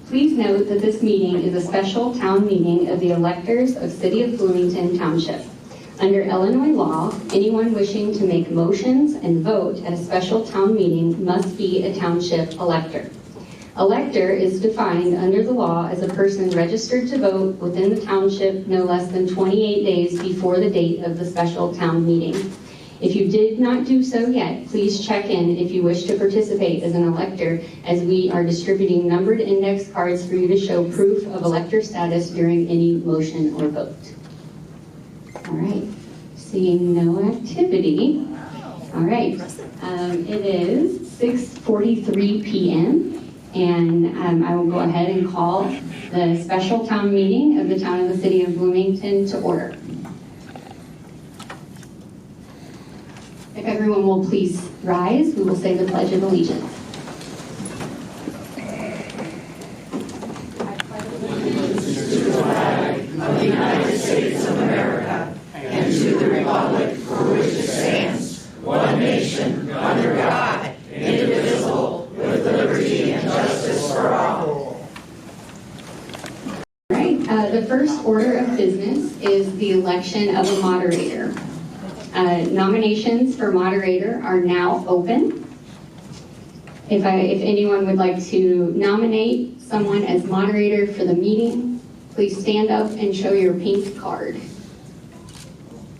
Please note that this meeting is a special town meeting of the electors of City of Bloomington Township. Under Illinois law, anyone wishing to make motions and vote at a special town meeting must be a township elector. Elector is defined under the law as a person registered to vote within the township no less than 28 days before the date of the special town meeting. If you did not do so yet, please check in if you wish to participate as an elector, as we are distributing numbered index cards for you to show proof of elector status during any motion or vote. All right, seeing no activity. All right, it is 6:43 p.m. and I will go ahead and call the special town meeting of the town of the City of Bloomington to order. If everyone will please rise, we will say the Pledge of Allegiance. I pledge allegiance to the flag of the United States of America and to the republic for which it stands, one nation, under God, indivisible, with liberty and justice for all. All right, the first order of business is the election of a moderator. Nominations for moderator are now open. If anyone would like to nominate someone as moderator for the meeting, please stand up and show your pink card.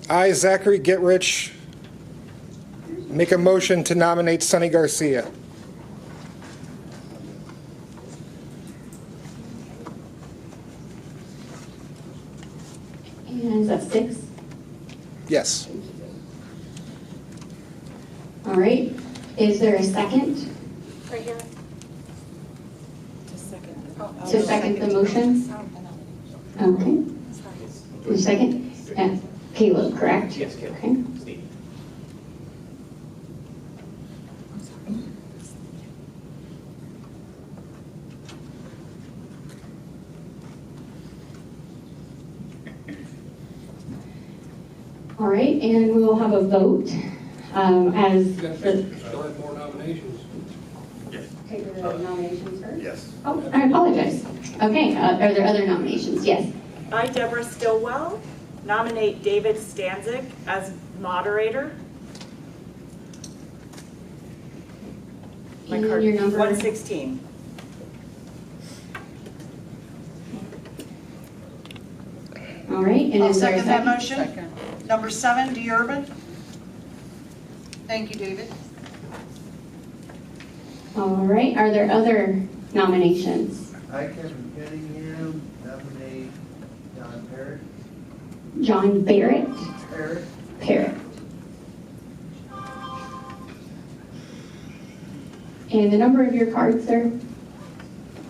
I, Zachary Getrich, make a motion to nominate Sonny Garcia. And is that 6? Yes. All right, is there a second? Right here. To second the motion? Okay. Your second? Caleb, correct? Yes, Caleb. Okay. Steve. All right, and we will have a vote as Still have more nominations. Yes. take the nominations first. Yes. Oh, I apologize. Okay, are there other nominations? Yes. I, Deborah Stillwell, nominate David Stanzik as moderator. My And card, your number? 116. All right, and I'll is there a second that second? motion. Number 7, D. Urban. Thank you, David. All right, are there other nominations? I, Kevin Cunningham, nominate John Parrott. John Barrett? Parrott. And the number of your card, sir?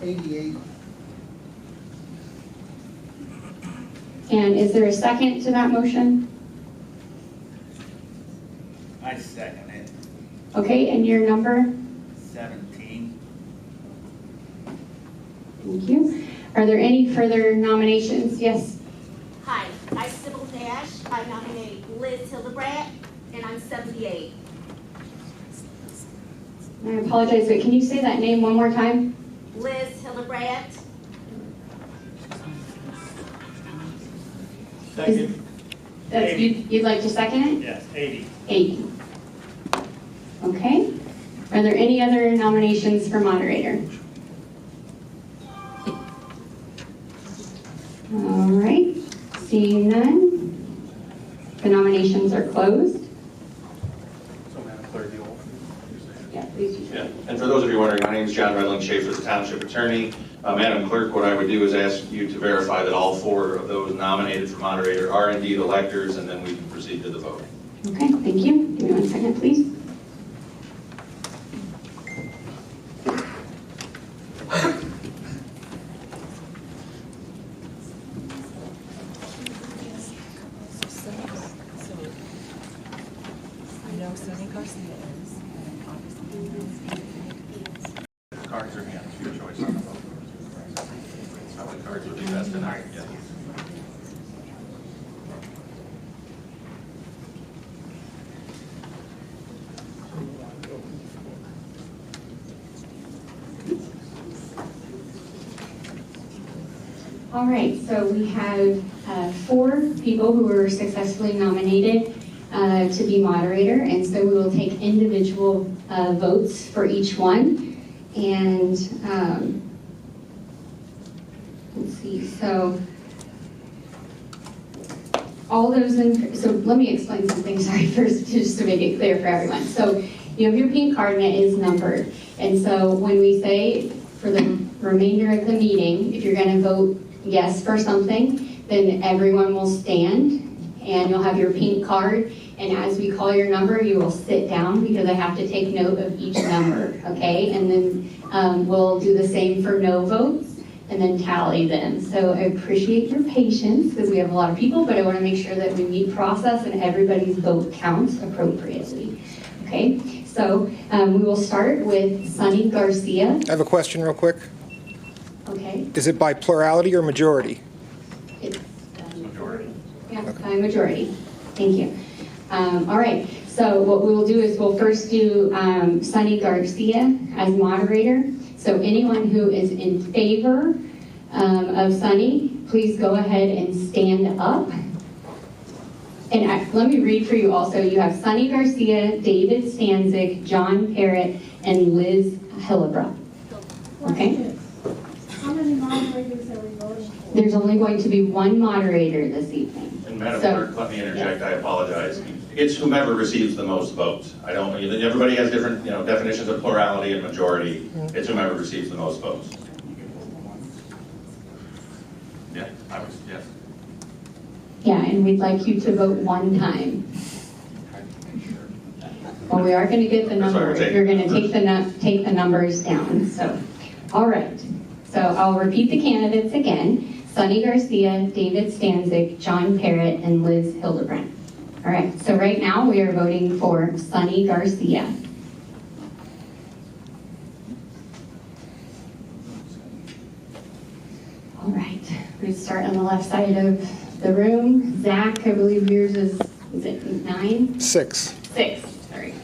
88. And is there a second to that motion? I second it. Okay, and your number? 17. Thank you. Are there any further nominations? Yes. Hi, I'm Sybil Nash. I nominate Liz Hildebrandt, and I'm 78. I apologize, but can you say that name one more time? Liz Hildebrandt. Second. You'd like to second it? Yes, 80. 80. Okay. Are there any other nominations for moderator? All right. Seeing none, the nominations are closed. So, Madam Clerk, you will. Yeah, please do. Yeah, and for those of you wondering, my name is John Redling Schaefer, the Township Attorney. Madam Clerk, what I would do is ask you to verify that all 4 of those nominated for moderator are indeed electors, and then we can proceed to the vote. Okay, thank you. Give me 1 second, please. Cards are hands, your choice on the vote. How many cards would be best tonight? Yeah. All right, so we have 4 people who were successfully nominated to be moderator, and so we will take individual votes for each one. And let's see, so all those so let me explain something, sorry, first, just to make it clear for everyone. So you have your pink card and it is numbered. And so when we say for the remainder of the meeting, if you're going to vote yes for something, then everyone will stand and you'll have your pink card. And as we call your number, you will sit down because I have to take note of each number, okay? And then we'll do the same for no votes and then tally them. So I appreciate your patience because we have a lot of people, but I want to make sure that we meet process and everybody's vote counts appropriately. Okay, so we will start with Sunny Garcia. I have a question real quick. Okay. Is it by plurality or majority? It's majority. Yeah, by majority. Thank you. All right, so what we will do is we'll first do Sunny Garcia as moderator. So anyone who is in favor of Sunny, please go ahead and stand up. And let me read for you also. You have Sunny Garcia, David Stanzik, John Parrott, and Liz Hillebrook. Okay? How many moderators are we voting for? There's only going to be one moderator this evening. And Madam Clerk, let me interject, I apologize. It's whomever receives the most votes. I don't, everybody has different, definitions of plurality and majority. It's whomever receives the most votes. Yeah, I was, yes. Yeah, and we'd like you to vote one time. Well, we are going to get the numbers. You're going to take the numbers down. So, all right. So I'll repeat the candidates again. Sunny Garcia, David Stanzik, John Parrott, and Liz Hildebrand. All right, so right now we are voting for Sunny Garcia. All right, we start on the left side of the room. Zach, I believe yours is it 9? 6. 6, sorry.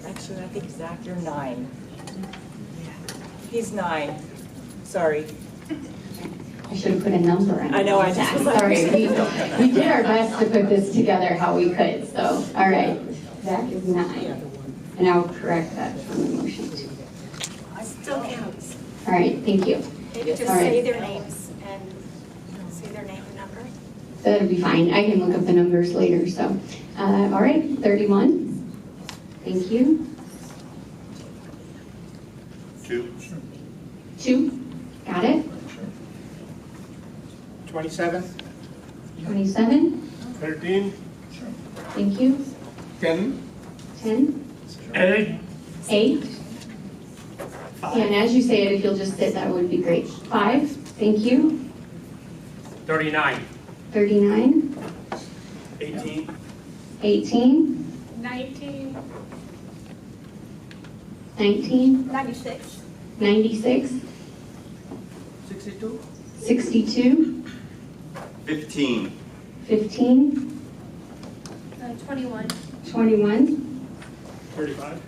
Actually, I think Zach, you're 9. He's 9. Sorry. I should have put a number on it. I know, I just was like- Sorry, we did our best to put this together how we could, so, all right. Zach is 9, and I'll correct that on the motion too. Still counts. All right, thank you. Maybe just All right. say their names and say their name and number. That'll be fine. I can look up the numbers later, so. All right, 31. Thank you. 2. 2, got it. 27, 27, 13, thank you. 10, 10, 8, 8. And as you say it, if you'll just sit, that would be great. 5, thank you. 39, 39, 18, 18, 19, 19, 96, 96, 62, 62, 15. 15, 21, 21, 35,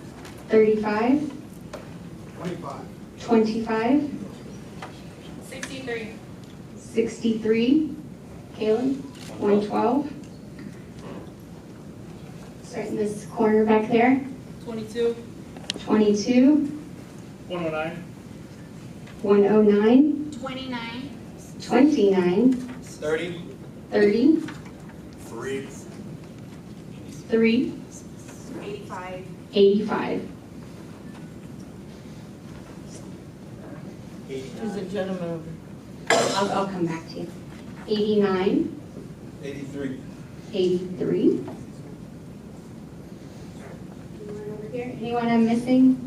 35, 25, 25, 63, 63. Caleb, 112. Start in this corner back there. 22, 22, 109, 109, 29, 29, 30, 30, 3, 3, 85, 85. There's a gentleman. I'll come back to you. 89, 83, 83. Anyone over here? Anyone I'm missing?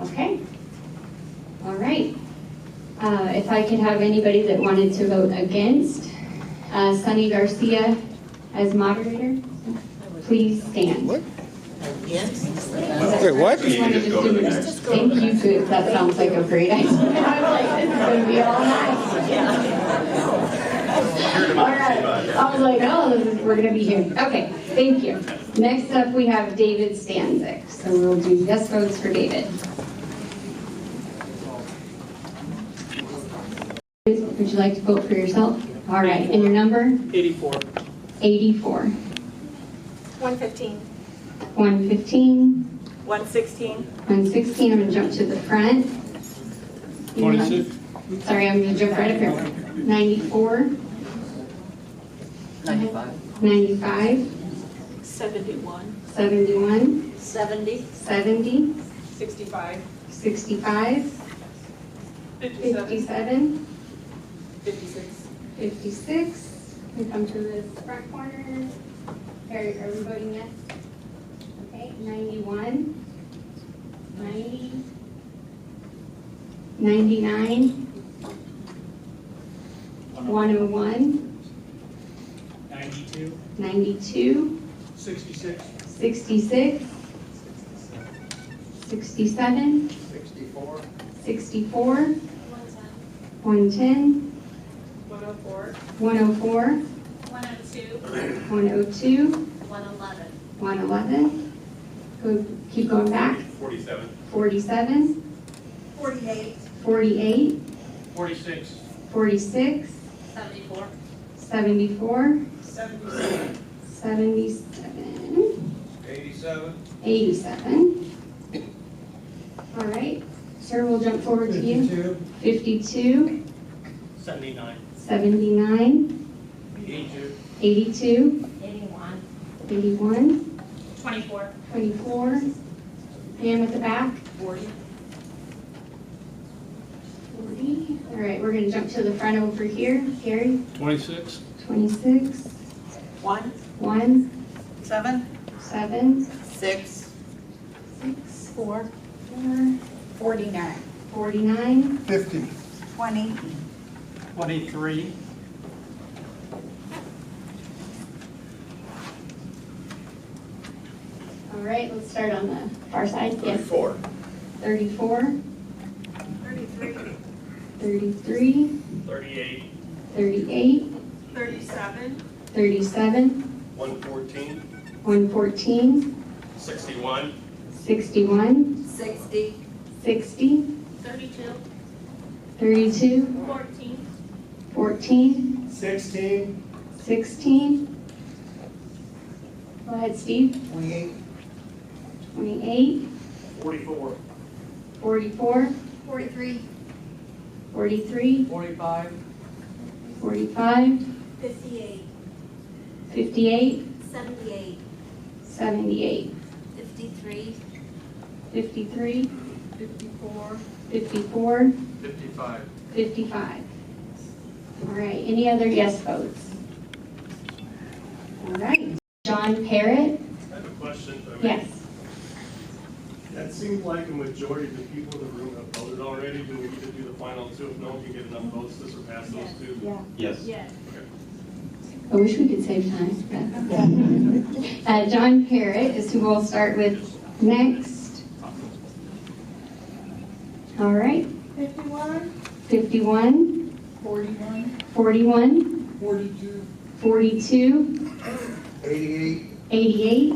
Okay. All right. If I could have anybody that wanted to vote against Sunny Garcia as moderator, please stand. What? Yes. Wait, what? Just wanted to do- Thank you, good. That sounds like a great idea. I'm like, this is going to be all night. All right. I was like, oh, we're going to be here. Okay, thank you. Next up, we have David Stanzik. So we'll do yes votes for David. Would you like to vote for yourself? All right, and your number? 84. 84. 115, 115. 116, 116, I'm going to jump to the front. 26. Sorry, I'm going to jump right up here. 94. 95. 95. 71, 71. 70. 70. 65, 65. 57. 56, 56. We come to the front corner. Are we voting yes? Okay, 91. 90. 99. 101. 92. 92. 66. 66. 67. 64. 64. 110. 104, 104. 102, 102. 111, 111. Keep going back. 47. 47. 48. 48. 46. 46. 74, 74. 77, 77. 87. 87. All right. Sir, we'll jump forward to you. 52. 79. 79. 82. 82. 81, 81. 24, 24. Pam at the back. 40, 40. All right, we're going to jump to the front over here. Gary. 26. 26. 1, 1. 7, 7. 6. 6. 4. 4. 49. 49. 50. 20. 23. All right, let's start on the far side. Yes. 34. 34. 33, 33. 38. 38. 37, 37. 114. 114. 61. 61. 60. 60. 32, 32. 14, 14. 16. 16. Go ahead, Steve. 28. 28. 44. 44. 43. 43. 45. 45. 58, 58. 78, 78. 53, 53. 54. 54. 55. 55. All right, any other yes votes? All right, John Parrott? I have a question. Yes. That seems like a majority of the people in the room have voted already. Do we need to do the final two? If no, we can get enough votes to surpass those two? Yeah. Yes. yes. I wish we could save time. But, John Parrott is who we'll start with next. All right, 51. 51, 41. 41, 42. 42, 88. 88,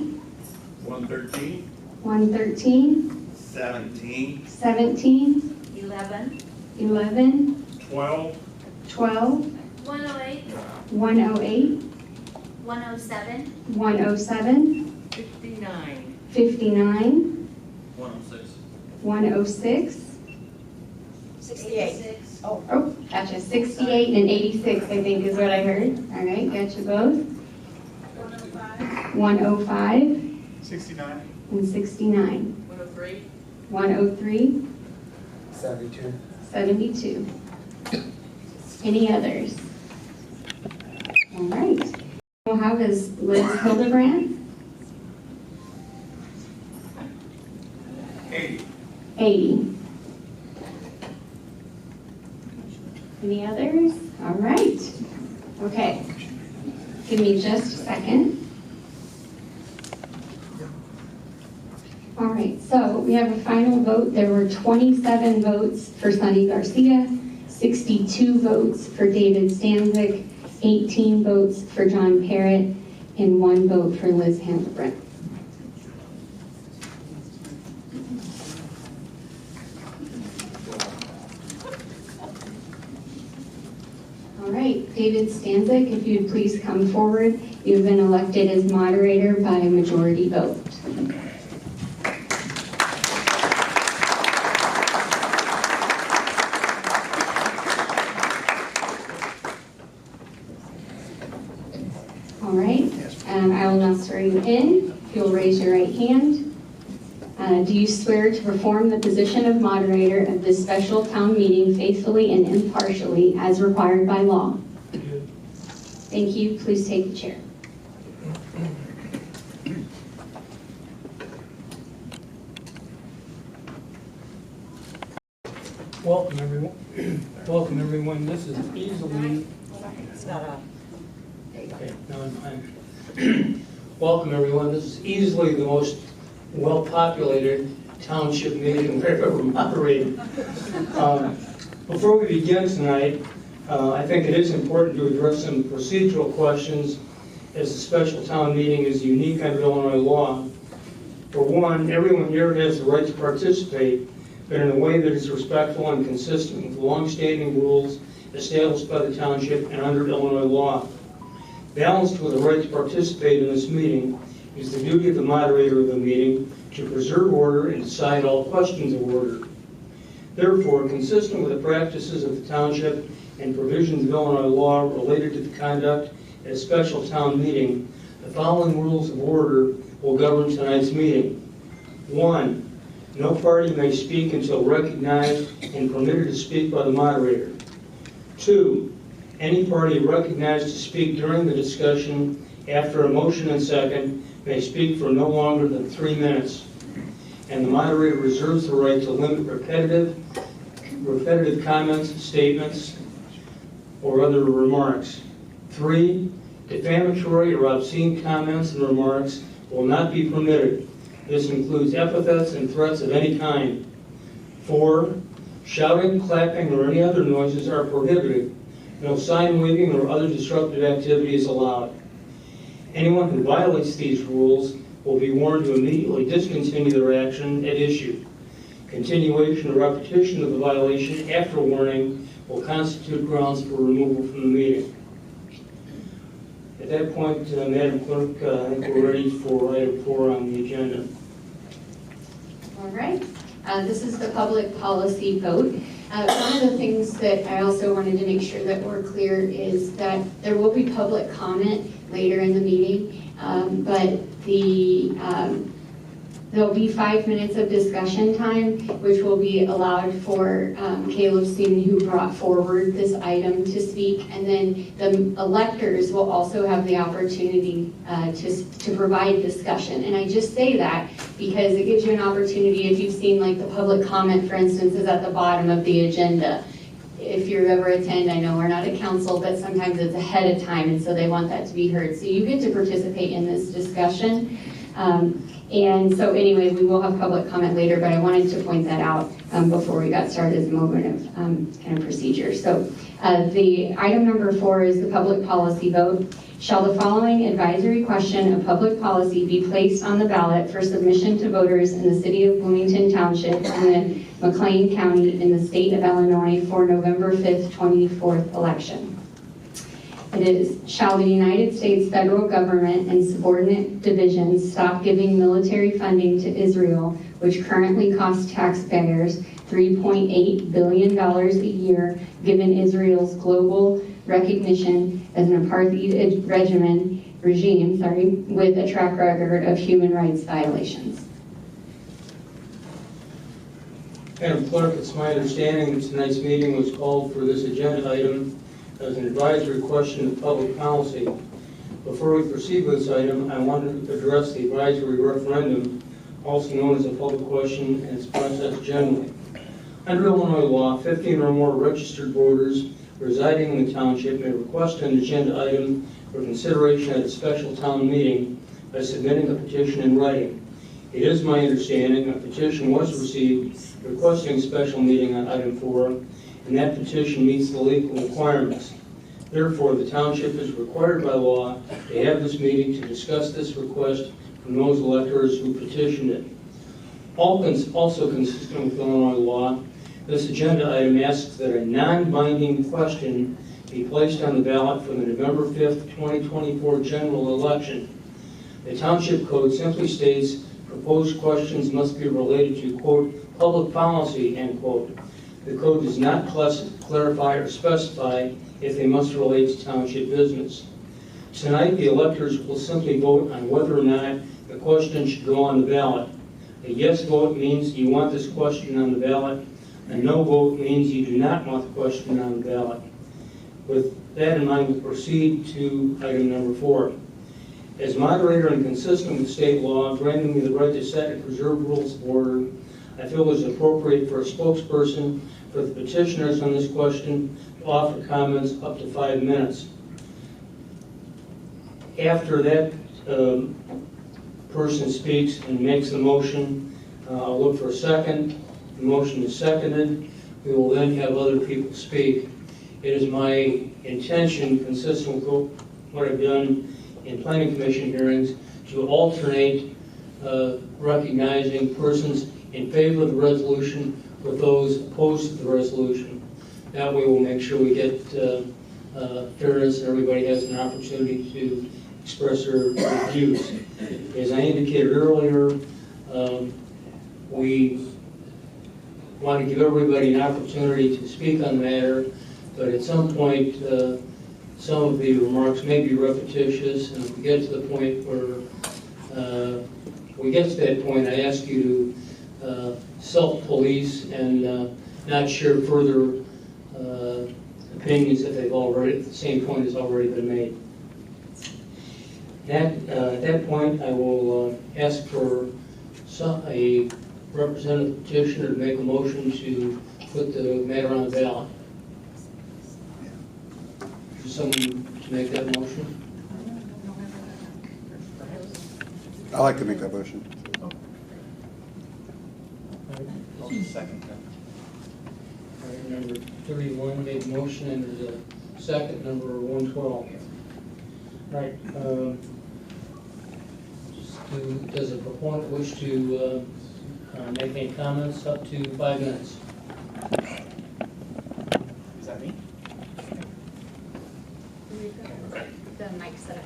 113. 113, 17. 17, 11. 11, 12, 12, 108, 108, 107, 107, 59. 59, 106. 106, 68, oh, gotcha, 68 and 86, I think is what I heard. All right, gotcha both. 105, 105 69. and 69, 103. 103, 72. 72. Any others? All right. We'll have is Liz Hildebrand. 80. 80. Any others? All right. Okay. Give me just a second. All right, so we have a final vote. There were 27 votes for Sonny Garcia, 62 votes for David Stanzik, 18 votes for John Parrott, and 1 vote for Liz Hamilbrent. All right, David Stanzik, if you'd please come forward. You've been elected as moderator by majority vote. All right, I will now swear you in. If you'll raise your right hand. Do you swear to perform the position of moderator of this special town meeting faithfully and impartially as required by law? Thank you. Please take the chair. Welcome, everyone. Welcome, everyone. This is easily... It's not on. Okay, now I'm Welcome, everyone. This is easily the most well-populated township meeting we've ever moderated. Before we begin tonight, I think it is important to address some procedural questions, as the special town meeting is unique under Illinois law. For one, everyone here has the right to participate, but in a way that is respectful and consistent with long-standing rules established by the township and under Illinois law. Balanced with the right to participate in this meeting is the duty of the moderator of the meeting to preserve order and decide all questions of order. Therefore, consistent with the practices of the township and provisions of Illinois law related to the conduct at a special town meeting, the following rules of order will govern tonight's meeting. 1. No party may speak until recognized and permitted to speak by the moderator. 2. Any party recognized to speak during the discussion after a motion and second may speak for no longer than 3 minutes, and the moderator reserves the right to limit repetitive comments, statements, or other remarks. 3. Defamatory or obscene comments and remarks will not be permitted. This includes epithets and threats of any kind. 4. Shouting, clapping, or any other noises are prohibited. No sign waving or other disruptive activity is allowed. Anyone who violates these rules will be warned to immediately discontinue their action at issue. Continuation or repetition of the violation after warning will constitute grounds for removal from the meeting. At that point, Madam Clerk, I think we're ready for item 4 on the agenda. All right. This is the public policy vote. One of the things that I also wanted to make sure that we're clear is that there will be public comment later in the meeting, but there'll be 5 minutes of discussion time, which will be allowed for Caleb Steen, who brought forward this item, to speak, and then the electors will also have the opportunity to provide discussion. And I just say that because it gives you an opportunity. If you've seen, like, the public comment, for instance, is at the bottom of the agenda. If you ever attend, I know we're not a council, but sometimes it's ahead of time, and so they want that to be heard. So you get to participate in this discussion. And so anyway, we will have public comment later, but I wanted to point that out before we got started as a moment of kind of procedure. So the item number 4 is the public policy vote. Shall the following advisory question of public policy be placed on the ballot for submission to voters in the city of Bloomington Township and the McLean County in the state of Illinois for November 5th, 24th election? It is, shall the United States federal government and subordinate divisions stop giving military funding to Israel, which currently costs taxpayers $3.8 billion a year, given Israel's global recognition as an apartheid regime, with a track record of human rights violations? Madam Clerk, it's my understanding that tonight's meeting was called for this agenda item as an advisory question of public policy. Before we proceed with this item, I want to address the advisory referendum, also known as a public question, and its process generally. Under Illinois law, 15 or more registered voters residing in the township may request an agenda item for consideration at a special town meeting by submitting a petition in writing. It is my understanding a petition was received requesting a special meeting on item 4, and that petition meets the legal requirements. Therefore, the township is required by law to have this meeting to discuss this request from those electors who petitioned it. Also consistent with Illinois law, this agenda item asks that a non-binding question be placed on the ballot for the November 5th, 2024 general election. The Township Code simply states proposed questions must be related to, quote, public policy, end quote. The code does not clarify or specify if they must relate to township business. Tonight, the electors will simply vote on whether or not the question should go on the ballot. A yes vote means you want this question on the ballot. A no vote means you do not want the question on the ballot. With that in mind, we'll proceed to item number 4. As moderator and consistent with state law, granting me the right to set and preserve rules of order, I feel it is appropriate for a spokesperson for the petitioners on this question to offer comments up to 5 minutes. After that person speaks and makes the motion, I'll look for a second. The motion is seconded. We will then have other people speak. It is my intention, consistent with what I've done in planning commission hearings, to alternate recognizing persons in favor of the resolution with those opposed to the resolution. That way we'll make sure we get fairness and everybody has an opportunity to express their views. As I indicated earlier, we want to give everybody an opportunity to speak on the matter, but at some point some of the remarks may be repetitious, and if we get to the point where I ask you to self-police and not share further opinions if the same point has already been made. At that point, I will ask for a representative petitioner to make a motion to put the matter on the ballot. Is there someone to make that motion? I'd like to make that motion. Second. All right, number 31 made a motion, and there's a second, number 112. All right. Does the proponent wish to make any comments? Up to 5 minutes. Is that me? The mic set up.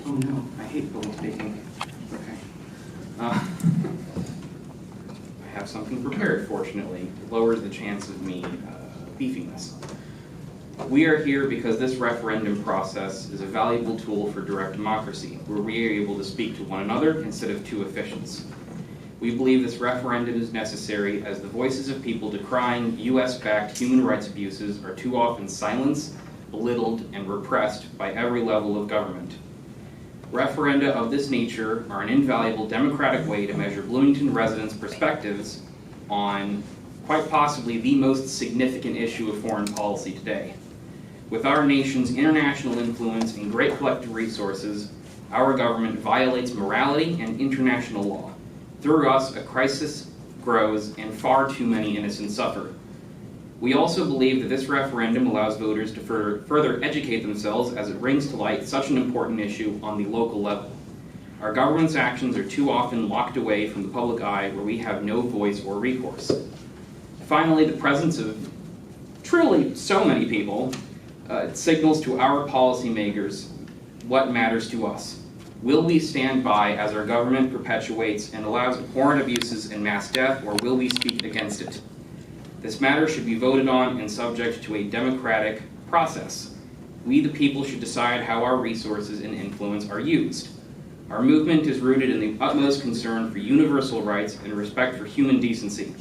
Oh no, I hate public speaking. Okay. I have something prepared, fortunately. It lowers the chance of me beefing this. We are here because this referendum process is a valuable tool for direct democracy, where we are able to speak to one another instead of two officials. We believe this referendum is necessary as the voices of people decrying U.S.-backed human rights abuses are too often silenced, belittled, and repressed by every level of government. Referenda of this nature are an invaluable democratic way to measure Bloomington residents' perspectives on quite possibly the most significant issue of foreign policy today. With our nation's international influence and great collective resources, our government violates morality and international law. Through us, a crisis grows and far too many innocents suffer. We also believe that this referendum allows voters to further educate themselves as it brings to light such an important issue on the local level. Our government's actions are too often locked away from the public eye where we have no voice or recourse. Finally, the presence of truly so many people signals to our policymakers what matters to us. Will we stand by as our government perpetuates and allows abhorrent abuses and mass death, or will we speak against it? This matter should be voted on and subject to a democratic process. We, the people, should decide how our resources and influence are used. Our movement is rooted in the utmost concern for universal rights and respect for human decency.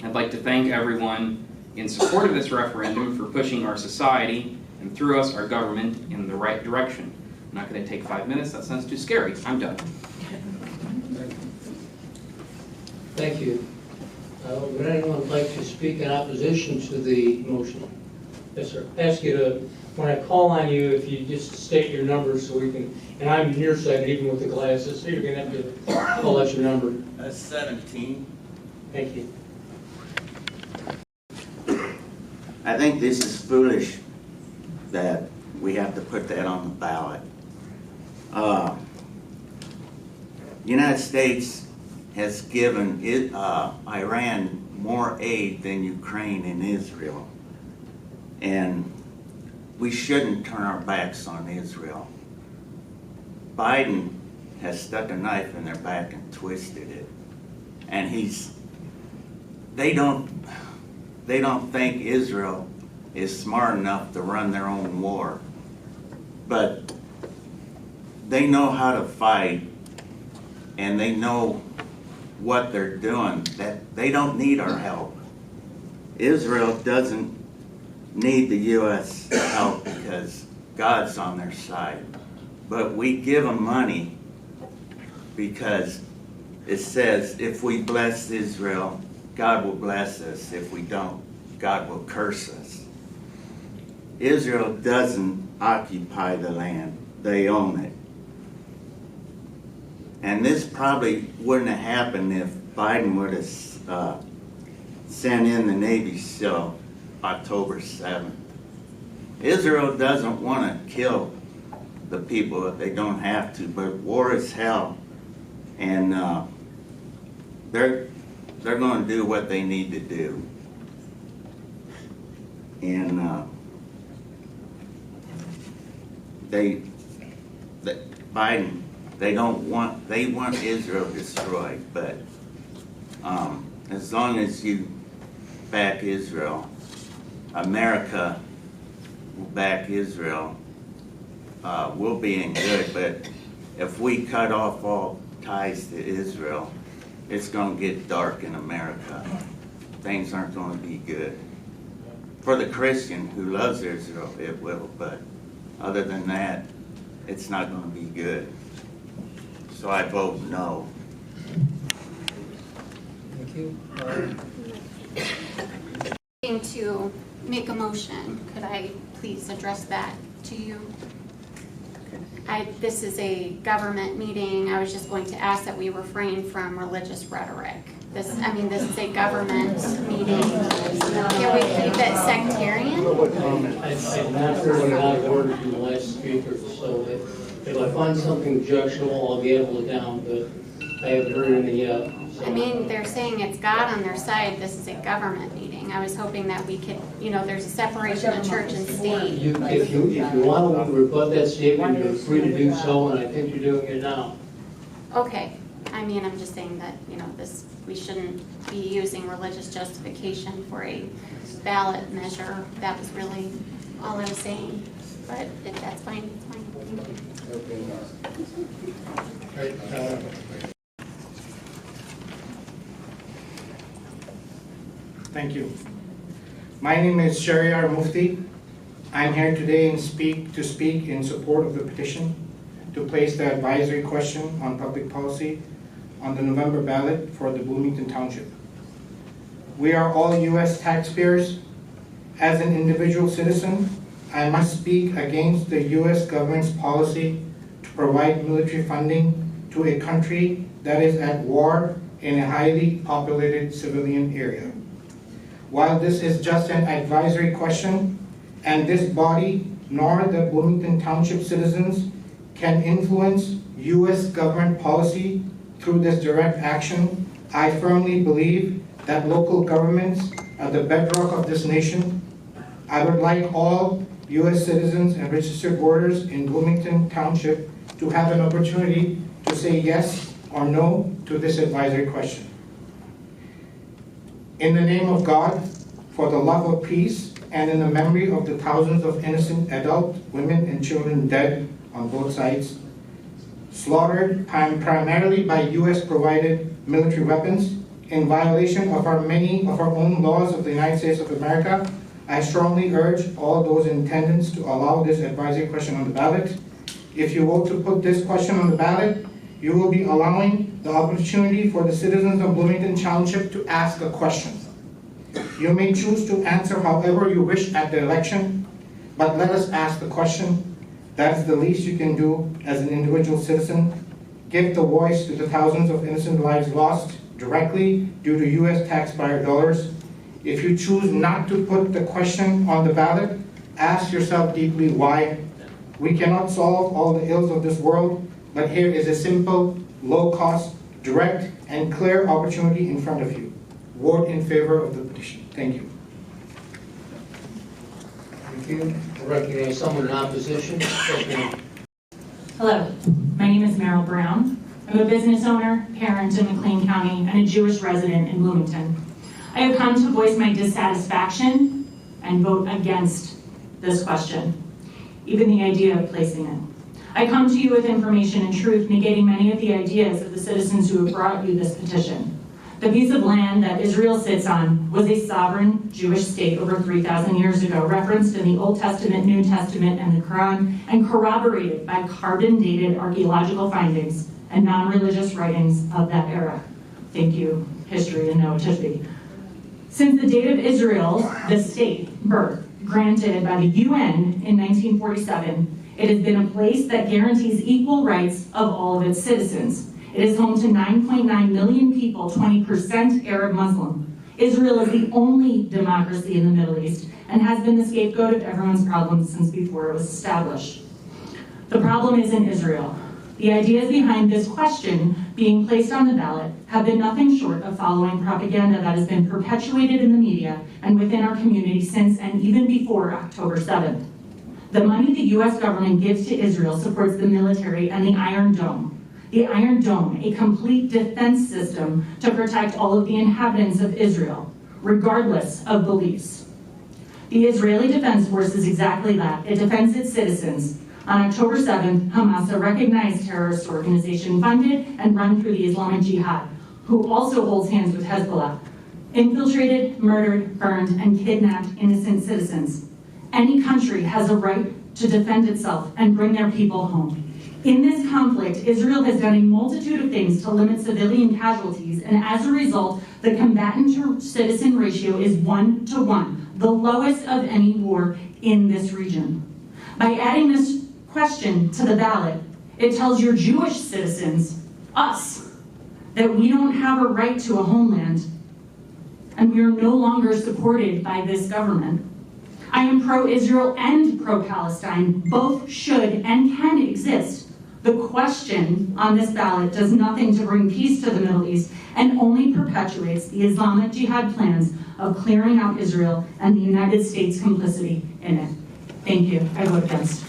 I'd like to thank everyone in support of this referendum for pushing our society and through us our government in the right direction. I'm not going to take 5 minutes, that sounds too scary. I'm done. Thank you. Would anyone like to speak in opposition to the motion? Yes, sir. Ask you to, when I call on you, if you just state your number so we can, and I'm nearsighted even with the glasses, so you're going to have to call out your number. That's 17. Thank you. I think this is foolish that we have to put that on the ballot. The United States has given Iran more aid than Ukraine and Israel. And we shouldn't turn our backs on Israel. Biden has stuck a knife in their back and twisted it. And they don't think Israel is smart enough to run their own war. But they know how to fight, and they know what they're doing, that they don't need our help. Israel doesn't need the U.S. help because God's on their side. But we give them money because it says if we bless Israel, God will bless us. If we don't, God will curse us. Israel doesn't occupy the land. They own it. And this probably wouldn't have happened if Biden would have sent in the Navy SEAL October 7th. Israel doesn't want to kill the people if they don't have to, but war is hell. And they're going to do what they need to do. And Biden, they want Israel destroyed, but as long as you back Israel, America will back Israel, we'll be in good. But if we cut off all ties to Israel, it's going to get dark in America. Things aren't going to be good. For the Christian who loves Israel, it will, but other than that, it's not going to be good. So I vote no. Thank you. To make a motion, could I please address that to you? This is a government meeting. I was just going to ask that we refrain from religious rhetoric. This is a government meeting. Can we keep it sectarian? I've not heard any out of order from the last speaker, so if I find something objectionable, I'll gavel it down, but I haven't heard any yet. So. They're saying it's God on their side. This is a government meeting. I was hoping that we could, there's a separation of church and state. If you want to rebut that statement, you're free to do so, and I think you're doing it now. Okay. I'm just saying that, we shouldn't be using religious justification for a ballot measure. That was really all I was saying. But if that's fine, it's fine. Thank you. Right, Thank you. My name is Shariar Mufti. I'm here today to speak in support of the petition to place the advisory question on public policy on the November ballot for the Bloomington Township. We are all U.S. taxpayers. As an individual citizen, I must speak against the U.S. government's policy to provide military funding to a country that is at war in a highly populated civilian area. While this is just an advisory question, and this body nor the Bloomington Township citizens can influence U.S. government policy through this direct action, I firmly believe that local governments are the bedrock of this nation. I would like all U.S. citizens and registered voters in Bloomington Township to have an opportunity to say yes or no to this advisory question. In the name of God, for the love of peace, and in the memory of the thousands of innocent adult, women, and children dead on both sides, slaughtered primarily by U.S.-provided military weapons, in violation of many of our own laws of the United States of America, I strongly urge all those in attendance to allow this advisory question on the ballot. If you vote to put this question on the ballot, you will be allowing the opportunity for the citizens of Bloomington Township to ask a question. You may choose to answer however you wish at the election, but let us ask the question. That is the least you can do as an individual citizen. Give the voice to the thousands of innocent lives lost directly due to U.S. taxpayer dollars. If you choose not to put the question on the ballot, ask yourself deeply why. We cannot solve all the ills of this world, but here is a simple, low-cost, direct, and clear opportunity in front of you. Vote in favor of the petition. Thank you. Thank you. I recognize someone in opposition. Hello, my name is Meryl Brown. I'm a business owner, parent in McLean County, and a Jewish resident in Bloomington. I have come to voice my dissatisfaction and vote against this question, even the idea of placing it. I come to you with information and truth, negating many of the ideas of the citizens who have brought you this petition. The piece of land that Israel sits on was a sovereign Jewish state over 3,000 years ago, referenced in the Old Testament, New Testament, and the Quran, and corroborated by carbon-dated archaeological findings and non-religious writings of that era. Thank you, history and no Tishby. Since the date of Israel, the state birth, granted by the UN in 1947, it has been a place that guarantees equal rights of all of its citizens. It is home to 9.9 million people, 20% Arab Muslim. Israel is the only democracy in the Middle East and has been the scapegoat of everyone's problems since before it was established. The problem isn't Israel. The ideas behind this question being placed on the ballot have been nothing short of following propaganda that has been perpetuated in the media and within our community since and even before October 7th. The money the U.S. government gives to Israel supports the military and the Iron Dome. The Iron Dome, a complete defense system to protect all of the inhabitants of Israel, regardless of beliefs. The Israeli Defense Force is exactly that. It defends its citizens. On October 7th, Hamas, a recognized terrorist organization funded and run through the Islamic Jihad, who also holds hands with Hezbollah, infiltrated, murdered, burned, and kidnapped innocent citizens. Any country has a right to defend itself and bring their people home. In this conflict, Israel has done a multitude of things to limit civilian casualties, and as a result, the combatant-to-citizen ratio is 1-to-1, the lowest of any war in this region. By adding this question to the ballot, it tells your Jewish citizens, us, that we don't have a right to a homeland, and we are no longer supported by this government. I am pro-Israel and pro-Palestine. Both should and can exist. The question on this ballot does nothing to bring peace to the Middle East and only perpetuates the Islamic Jihad plans of clearing out Israel and the United States' complicity in it. Thank you. I vote against.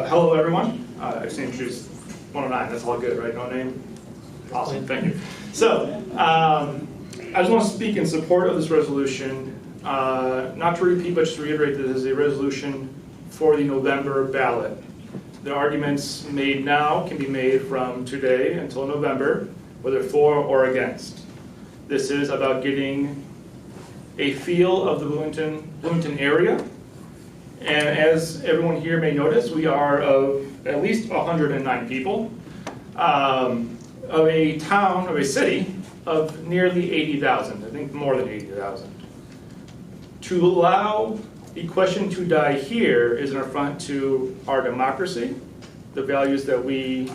Hello, everyone. I just introduced 109. That's all good, right? No name? Awesome. Thank you. So, I just want to speak in support of this resolution. Not to repeat, but just to reiterate that this is a resolution for the November ballot. The arguments made now can be made from today until November, whether for or against. This is about getting a feel of the Bloomington area. And as everyone here may notice, we are of at least 109 people, of a town, of a city, of nearly 80,000, I think more than 80,000. To allow the question to die here is an affront to our democracy, the values that we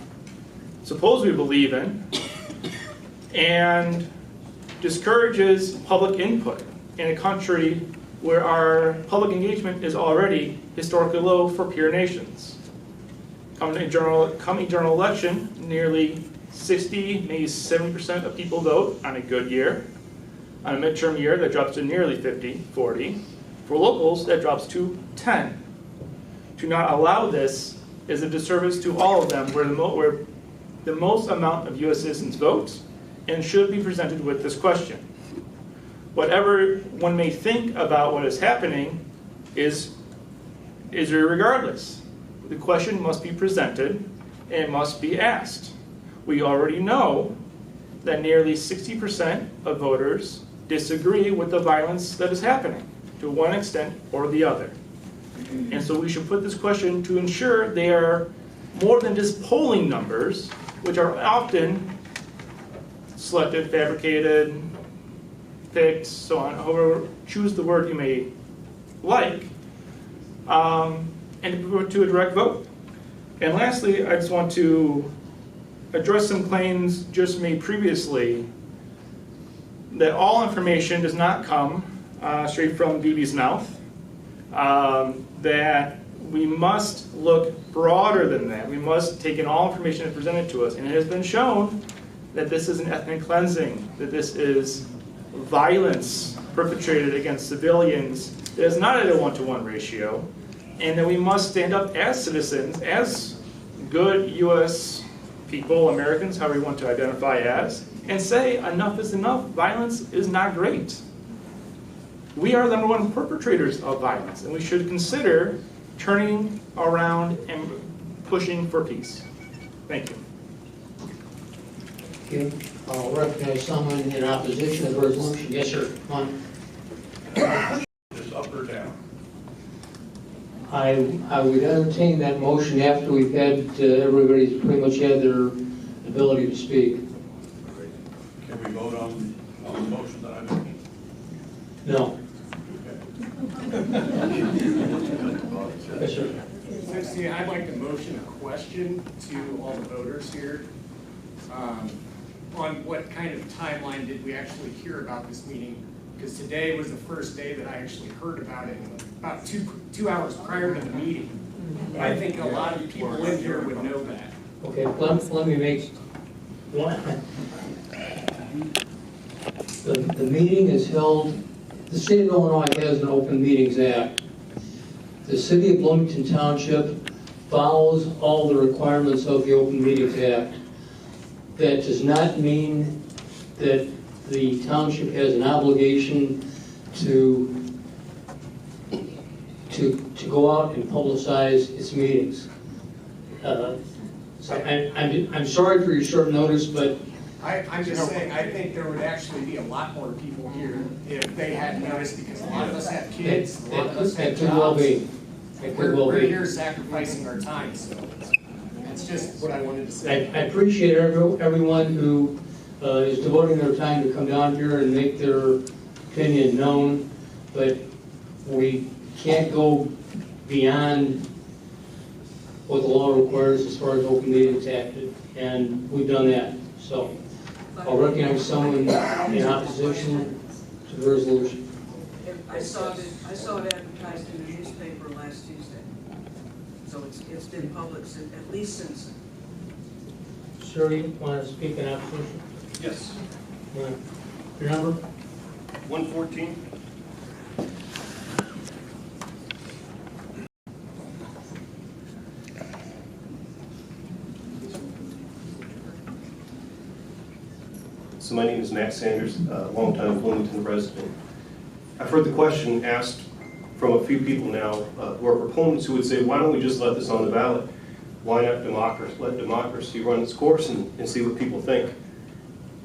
suppose we believe in, and discourages public input in a country where our public engagement is already historically low for peer nations. Coming general election, nearly 60, maybe 70% of people vote on a good year. On a midterm year, that drops to nearly 50, 40. For locals, that drops to 10. To not allow this is a disservice to all of them, where the most amount of U.S. citizens vote and should be presented with this question. Whatever one may think about what is happening is irregardless. The question must be presented and it must be asked. We already know that nearly 60% of voters disagree with the violence that is happening to one extent or the other. And so we should put this question to ensure they are more than just polling numbers, which are often selected, fabricated, picked, so on, however, choose the word you may like, and to a direct vote. And lastly, I just want to address some claims just made previously that all information does not come straight from BB's mouth, that we must look broader than that. We must take in all information that's presented to us. And it has been shown that this is an ethnic cleansing, that this is violence perpetrated against civilians that is not at a 1-to-1 ratio, and that we must stand up as citizens, as good U.S. people, Americans, however you want to identify as, and say enough is enough. Violence is not great. We are the number one perpetrators of violence, and we should consider turning around and pushing for peace. Thank you. Okay. I'll recognize someone in opposition to the resolution. Yes, sir. Come on. Just up or down? I would entertain that motion after we've had, everybody's pretty much had their ability to speak. Can we vote on the motion that I made? No. Yes, sir. See, I'd like to motion a question to all the voters here on what kind of timeline did we actually hear about this meeting, because today was the first day that I actually heard about it, about two hours prior to the meeting. I think a lot of people in here would know that. Okay, let me make one. The meeting is held, the state of Illinois has an Open Meetings Act. The city of Bloomington Township follows all the requirements of the Open Meetings Act. That does not mean that the township has an obligation to go out and publicize its meetings. So I'm sorry for your short notice, but I'm just saying, I think there would actually be a lot more people here if they had noticed, because a lot of us have kids, a lot of us have that could well jobs. be. That could well We're be. here sacrificing our time, so that's just what I wanted to say. I appreciate everyone who is devoting their time to come down here and make their opinion known, but we can't go beyond what the law requires as far as Open Meetings Act, and we've done that. So I'll recognize someone in opposition to the resolution. I saw it advertised in the newspaper last Tuesday. So it's been public at least since. Sir, you want to speak in opposition? Yes. Your number? 114. So my name is Matt Sanders, longtime Bloomington resident. I've heard the question asked from a few people now who are proponents who would say, why don't we just let this on the ballot? Why not let democracy run its course and see what people think?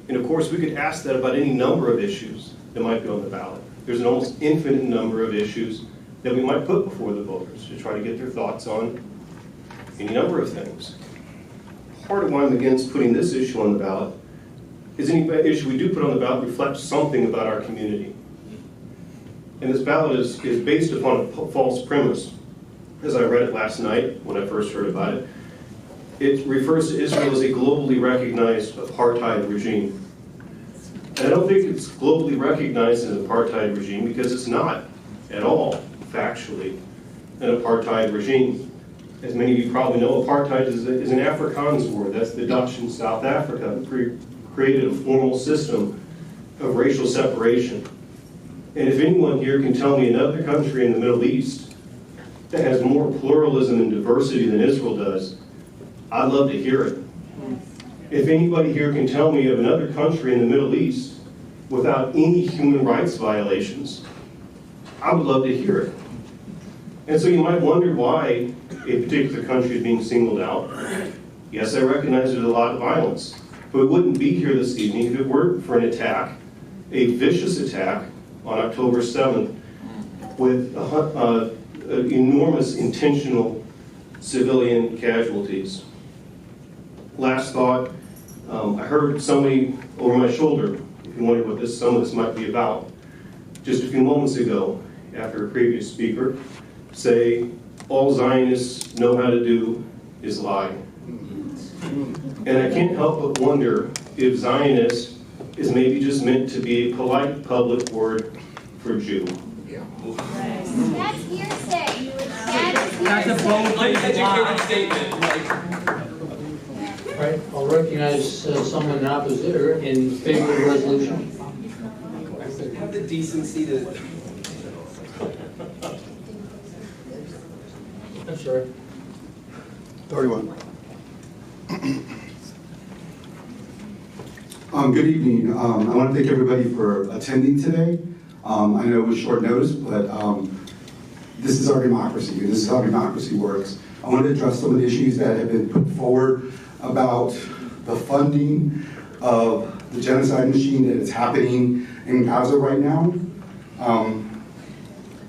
And of course, we could ask that about any number of issues that might be on the ballot. There's an almost infinite number of issues that we might put before the voters to try to get their thoughts on any number of things. Part of why I'm against putting this issue on the ballot is any issue we do put on the ballot reflects something about our community. And this ballot is based upon a false premise. As I read it last night when I first heard about it, it refers to Israel as a globally recognized apartheid regime. And I don't think it's globally recognized as an apartheid regime because it's not at all, factually, an apartheid regime. As many of you probably know, apartheid is an Afrikaans word. That's the Dutch in South Africa created a formal system of racial separation. And if anyone here can tell me another country in the Middle East that has more pluralism and diversity than Israel does, I'd love to hear it. If anybody here can tell me of another country in the Middle East without any human rights violations, I would love to hear it. And so you might wonder why a particular country is being singled out. Yes, I recognize there's a lot of violence, but we wouldn't be here this evening if it weren't for an attack, a vicious attack on October 7th with enormous intentional civilian casualties. Last thought, I heard somebody over my shoulder, if you wonder what some of this might be about, just a few moments ago, after a previous speaker, say all Zionists know how to do is lie. And I can't help but wonder if Zionist is maybe just meant to be a polite public word for Jew. That's hearsay. That's a bold uneducated statement. Right, I'll recognize someone in opposite or in favor of the resolution. Have the decency to. I'm sorry. 31. Good evening. I want to thank everybody for attending today. I know it was short notice, but this is our democracy, and this is how democracy works. I want to address some of the issues that have been put forward about the funding of the genocide machine that is happening in Gaza right now.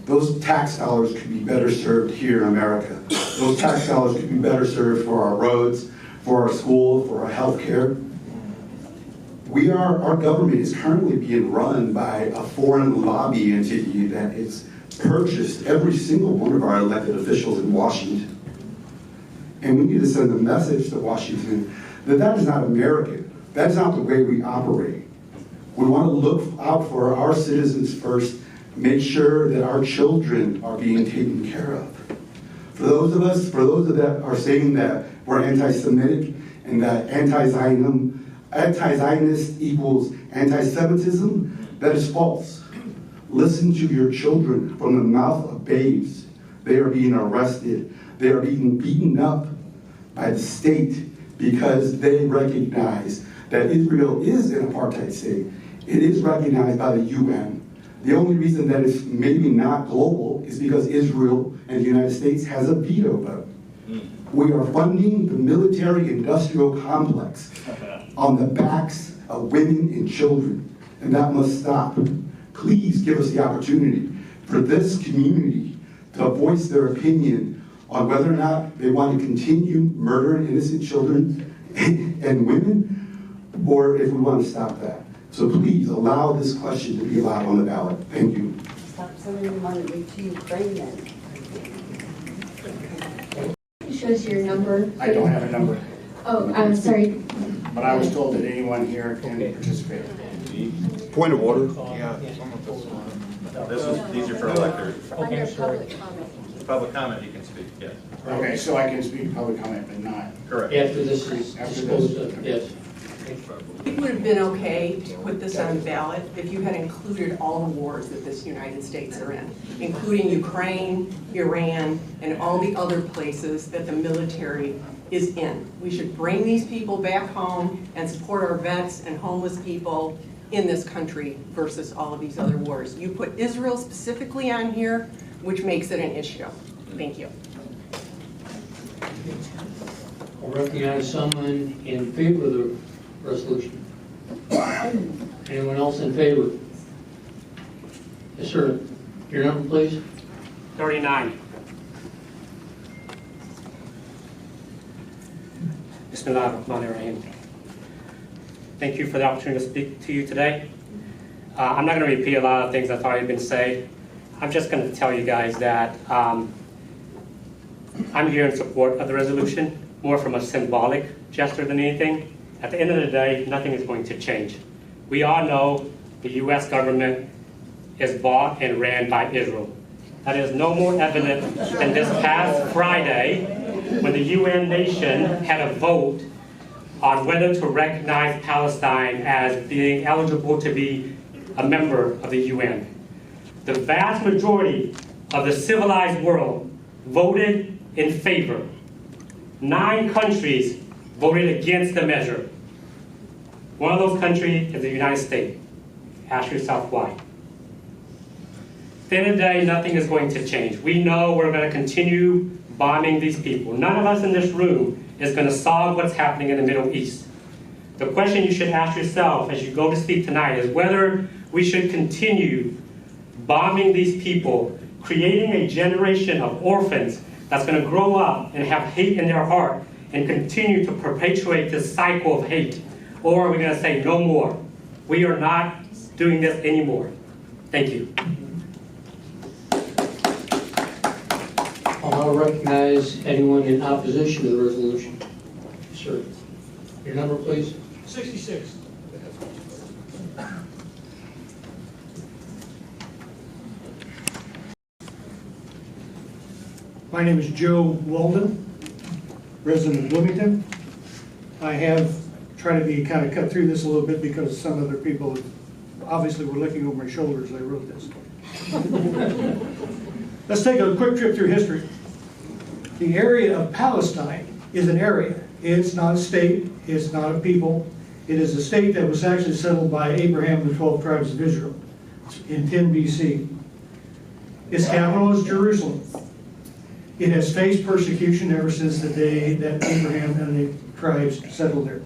Those tax dollars could be better served here in America. Those tax dollars could be better served for our roads, for our school, for our health care. Our government is currently being run by a foreign lobby entity that has purchased every single one of our elected officials in Washington. And we need to send a message to Washington that that is not American. That's not the way we operate. We want to look out for our citizens first, make sure that our children are being taken care of. For those of that are saying that we're anti-Semitic and that anti-Zionist equals anti-Semitism, that is false. Listen to your children from the mouth of babes. They are being arrested. They are being beaten up by the state because they recognize that Israel is an apartheid state. It is recognized by the UN. The only reason that it's maybe not global is because Israel and the United States has a veto vote. We are funding the military-industrial complex on the backs of women and children, and that must stop. Please give us the opportunity for this community to voice their opinion on whether or not they want to continue murdering innocent children and women, or if we want to stop that. So please allow this question to be allowed on the ballot. Thank you. Stop sending money to Ukraine then. Shows your number. I don't have a number. Oh, I'm sorry. But I was told that anyone here can participate. Point of order. Yeah. These are for electors. Under public comment. Public comment, you can speak, yes. Okay, so I can speak public comment, but not. Correct. After this is disposed of, yes. It would have been okay to put this on the ballot if you had included all the wars that this United States are in, including Ukraine, Iran, and all the other places that the military is in. We should bring these people back home and support our vets and homeless people in this country versus all of these other wars. You put Israel specifically on here, which makes it an issue. Thank you. I'll recognize someone in favor of the resolution. Anyone else in favor? Yes, sir. Your number, please. 39. Bismillahirrahmanirrahim. Thank you for the opportunity to speak to you today. I'm not going to repeat a lot of things I've already been said. I'm just going to tell you guys that I'm here in support of the resolution, more from a symbolic gesture than anything. At the end of the day, nothing is going to change. We all know the U.S. government is bought and ran by Israel. That is no more evident than this past Friday when the UN nation had a vote on whether to recognize Palestine as being eligible to be a member of the UN. The vast majority of the civilized world voted in favor. 9 countries voted against the measure. One of those countries is the United States. Ask yourself why. At the end of the day, nothing is going to change. We know we're going to continue bombing these people. None of us in this room is going to solve what's happening in the Middle East. The question you should ask yourself as you go to sleep tonight is whether we should continue bombing these people, creating a generation of orphans that's going to grow up and have hate in their heart and continue to perpetuate this cycle of hate? Or are we going to say no more? We are not doing this anymore. Thank you. I'll now recognize anyone in opposition to the resolution. Sir, your number, please. 66. My name is Joe Walden, resident of Bloomington. I have tried to be kind of cut through this a little bit because some other people obviously were looking over my shoulder as I wrote this. Let's take a quick trip through history. The area of Palestine is an area. It's not a state. It's not a people. It is a state that was actually settled by Abraham and the 12 tribes of Israel in 10 BC. Its capital is Jerusalem. It has faced persecution ever since the day that Abraham and the tribes settled there.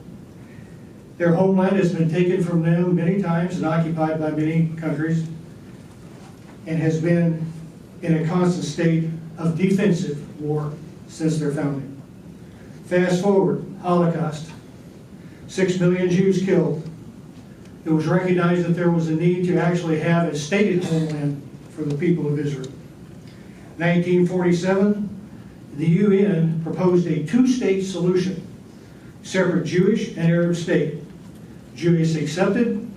Their homeland has been taken from them many times and occupied by many countries, and has been in a constant state of defensive war since their founding. Fast forward, Holocaust, 6 million Jews killed. It was recognized that there was a need to actually have a stated homeland for the people of Israel. 1947, the UN proposed a two-state solution, separate Jewish and Arab state. Jews accepted,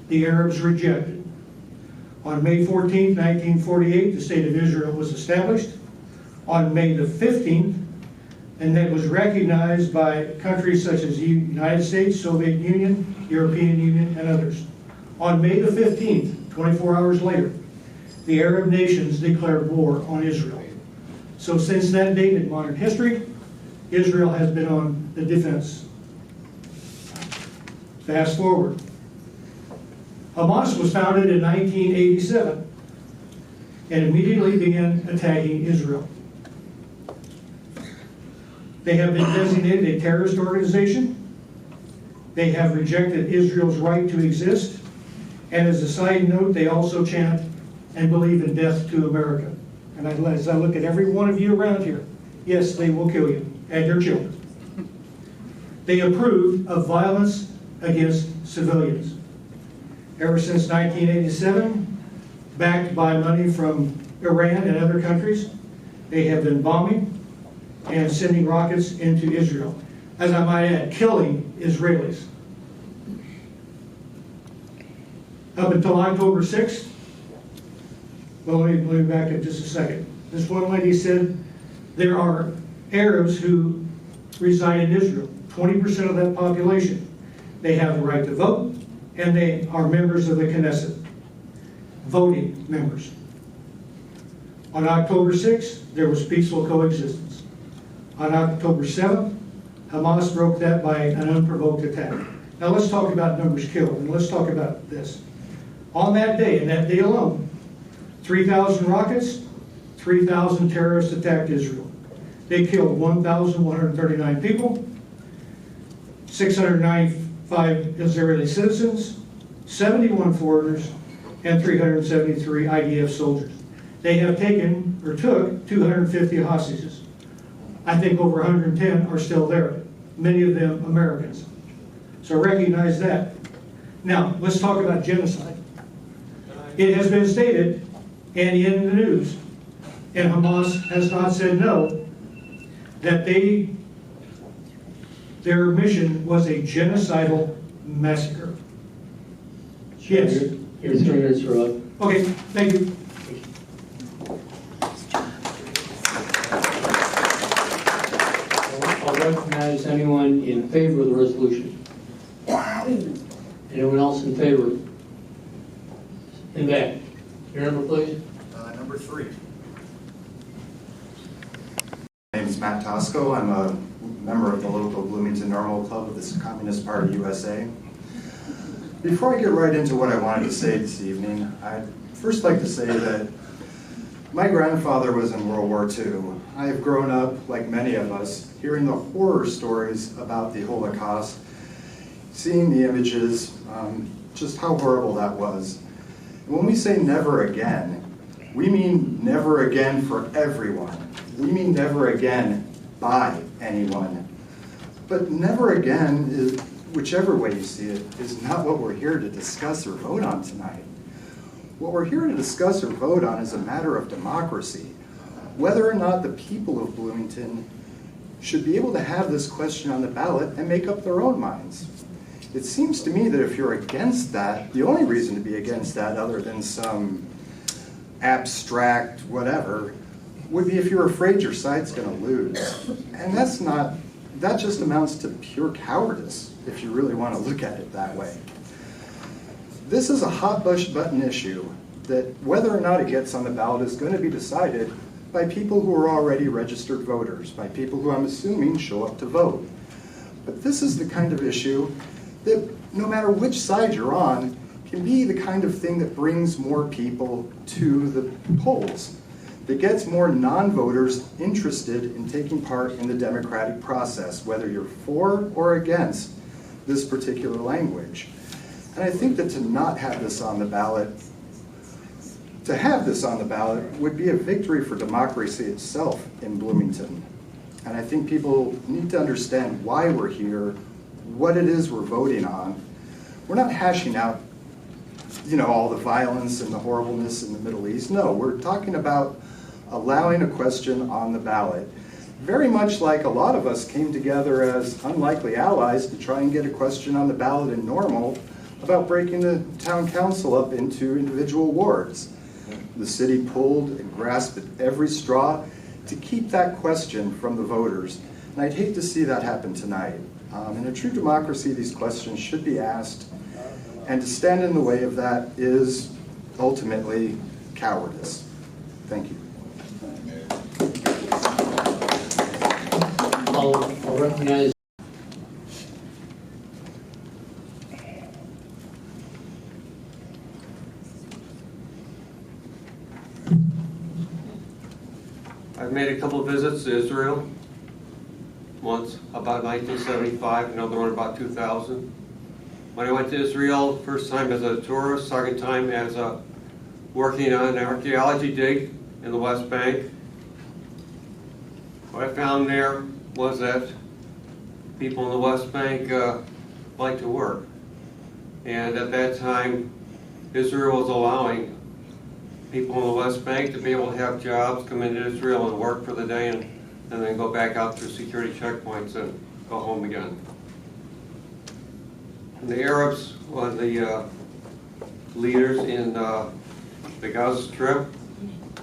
the Arabs rejected. On May 14, 1948, the state of Israel was established. On May the 15th, and that was recognized by countries such as the United States, Soviet Union, European Union, and others. On May the 15th, 24 hours later, the Arab nations declared war on Israel. So since that date in modern history, Israel has been on the defense. Fast forward. Hamas was founded in 1987 and immediately began attacking Israel. They have been designated a terrorist organization. They have rejected Israel's right to exist. And as a side note, they also chant and believe in death to America. And as I look at every one of you around here, yes, they will kill you and your children. They approve of violence against civilians. Ever since 1987, backed by money from Iran and other countries, they have been bombing and sending rockets into Israel. As I might add, killing Israelis. Up until October 6th, well, let me back up just a second. This one lady said there are Arabs who reside in Israel, 20% of that population. They have the right to vote, and they are members of the Knesset, voting members. On October 6th, there was peaceful coexistence. On October 7th, Hamas broke that by an unprovoked attack. Now let's talk about numbers killed, and let's talk about this. On that day, and that day alone, 3,000 rockets, 3,000 terrorists attacked Israel. They killed 1,139 people, 695 Israeli citizens, 71 foreigners, and 373 IDF soldiers. They have taken, or took, 250 hostages. I think over 110 are still there, many of them Americans. So recognize that. Now, let's talk about genocide. It has been stated, and in the news, and Hamas has not said no, that their mission was a genocidal massacre. Yes. Your 3 minutes are up. Okay, thank you. I'll recognize anyone in favor of the resolution. Anyone else in favor? In back. Your number, please. Number 3. My name is Matt Tosco. I'm a member of the local Bloomington Normal Club of the Communist Party USA. Before I get right into what I wanted to say this evening, I'd first like to say that my grandfather was in World War II. I have grown up, like many of us, hearing the horror stories about the Holocaust, seeing the images, just how horrible that was. And when we say never again, We mean never again for everyone. We mean never again by anyone. But never again, is, whichever way you see it, is not what we're here to discuss or vote on tonight. What we're here to discuss or vote on is a matter of democracy. Whether or not the people of Bloomington should be able to have this question on the ballot and make up their own minds. It seems to me that if you're against that, the only reason to be against that, other than some abstract whatever, would be if you're afraid your side's going to lose. And that's not, that just amounts to pure cowardice, if you really want to look at it that way. This is a hot button issue that whether or not it gets on the ballot is going to be decided by people who are already registered voters, by people who I'm assuming show up to vote. But this is the kind of issue that no matter which side you're on, can be the kind of thing that brings more people to the polls, that gets more non-voters interested in taking part in the democratic process, whether you're for or against this particular language. And I think that to not have this on the ballot, to have this on the ballot would be a victory for democracy itself in Bloomington. And I think people need to understand why we're here, what it is we're voting on. We're not hashing out, all the violence and the horribleness in the Middle East. No, we're talking about allowing a question on the ballot. Very much like a lot of us came together as unlikely allies to try and get a question on the ballot in Normal about breaking the town council up into individual wards. The city pulled and grasped at every straw to keep that question from the voters. And I'd hate to see that happen tonight. In a true democracy, these questions should be asked, and to stand in the way of that is ultimately cowardice. Thank you. I'll recognize. I've made a couple of visits to Israel. Once about 1975, another one about 2000. When I went to Israel, first time as a tourist, second time as working on an archaeology dig in the West Bank. What I found there was that people in the West Bank like to work. And at that time, Israel was allowing people in the West Bank to be able to have jobs, come into Israel and work for the day, and then go back out through security checkpoints and go home again. And the Arabs were the leaders in the Gaza Strip,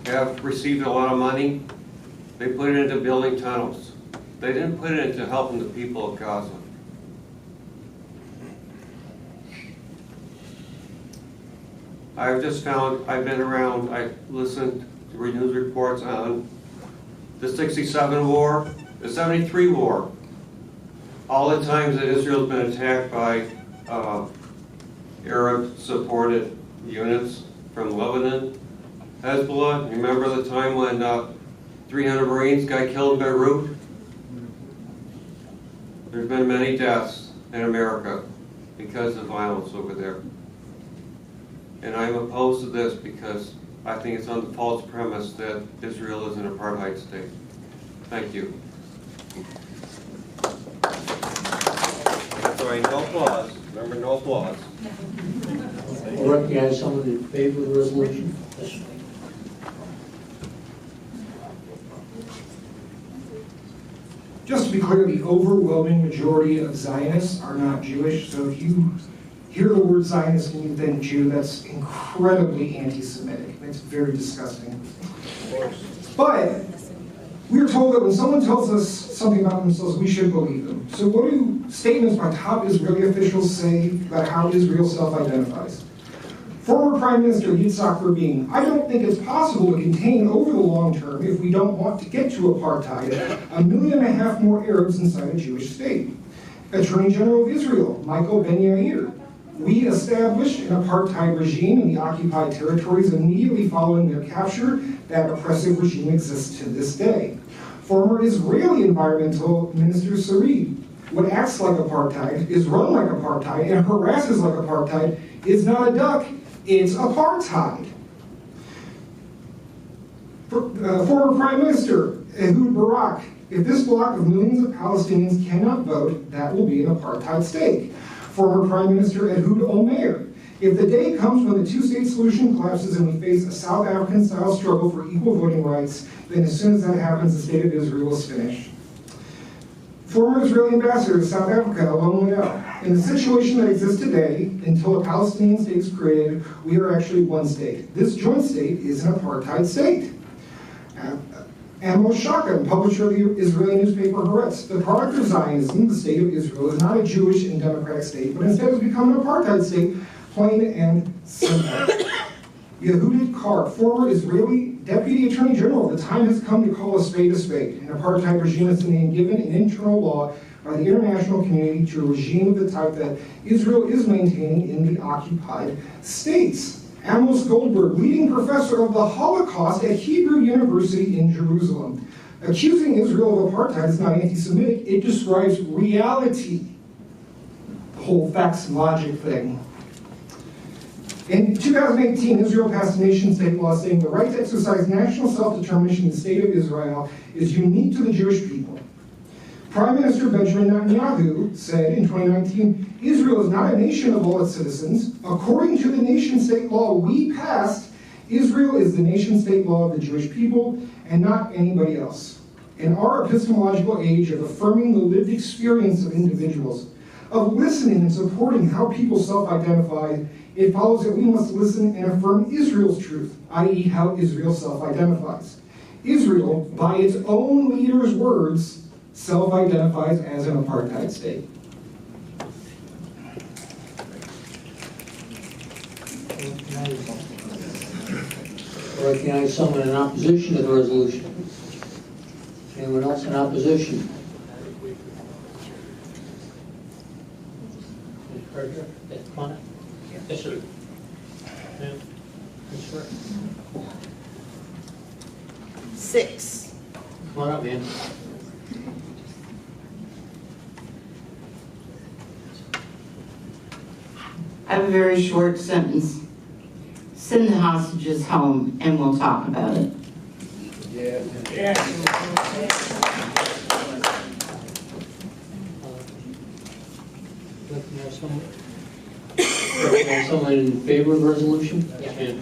have received a lot of money. They put it into building tunnels. They didn't put it into helping the people of Gaza. I've just found, I've been around, I listened to read news reports on the 67 war, the 73 war, all the times that Israel's been attacked by Arab-supported units from Lebanon, Hezbollah. Remember the time when 300 Marines got killed in Beirut? There's been many deaths in America because of violence over there. And I'm opposed to this because I think it's on the false premise that Israel is an apartheid state. Thank you. Sorry, no applause. Remember, no applause. I'll recognize someone in favor of the resolution. Yes. Just to be clear, the overwhelming majority of Zionists are not Jewish, so if you hear the word Zionist and you think Jew, that's incredibly anti-Semitic. It's very disgusting. But we're told that when someone tells us something about themselves, we should believe them. So what do statements by top Israeli officials say about how Israel self-identifies? Former Prime Minister Yitzhak Rabin, I don't think it's possible to contain over the long term, if we don't want to get to apartheid, 1.5 million more Arabs inside a Jewish state. Attorney General of Israel, Michael Ben-Yair, we established an apartheid regime in the occupied territories immediately following their capture. That oppressive regime exists to this day. Former Israeli Environmental Minister Sarid, what acts like apartheid, is run like apartheid, and harasses like apartheid is not a duck, it's apartheid. Former Prime Minister Ehud Barak, if this bloc of millions of Palestinians cannot vote, that will be an apartheid state. Former Prime Minister Ehud Olmert, if the day comes when the two-state solution collapses and we face a South African-style struggle for equal voting rights, then as soon as that happens, the state of Israel is finished. Former Israeli ambassador to South Africa, Alon Liel, in the situation that exists today, until a Palestinian state is created, we are actually one state. This joint state is an apartheid state. Amos Shakan, publisher of the Israeli newspaper Haaretz, the product of Zionism, the state of Israel, is not a Jewish and democratic state, but instead has become an apartheid state, plain and simple. Yehudit Kar, former Israeli Deputy Attorney General, the time has come to call a spade a spade. An apartheid regime is the name given in internal law by the international community to a regime of the type that Israel is maintaining in the occupied states. Amos Goldberg, leading professor of the Holocaust at Hebrew University in Jerusalem. Accusing Israel of apartheid is not anti-Semitic, it describes reality. The whole facts and logic thing. In 2018, Israel passed a nation-state law saying the right to exercise national self-determination in the state of Israel is unique to the Jewish people. Prime Minister Benjamin Netanyahu said in 2019, Israel is not a nation of all its citizens. According to the nation-state law we passed, Israel is the nation-state law of the Jewish people and not anybody else. In our epistemological age of affirming the lived experience of individuals, of listening and supporting how people self-identify, it follows that we must listen and affirm Israel's truth, i.e. how Israel self-identifies. Israel, by its own leaders' words, self-identifies as an apartheid state. Recognize someone in opposition to the resolution. Anyone else in opposition? Come on. Yes, sir. Yes, sir. 6. Come on up, man. I have a very short sentence. Send the hostages home and we'll talk about it. Recognize someone in favor of the resolution? Yeah.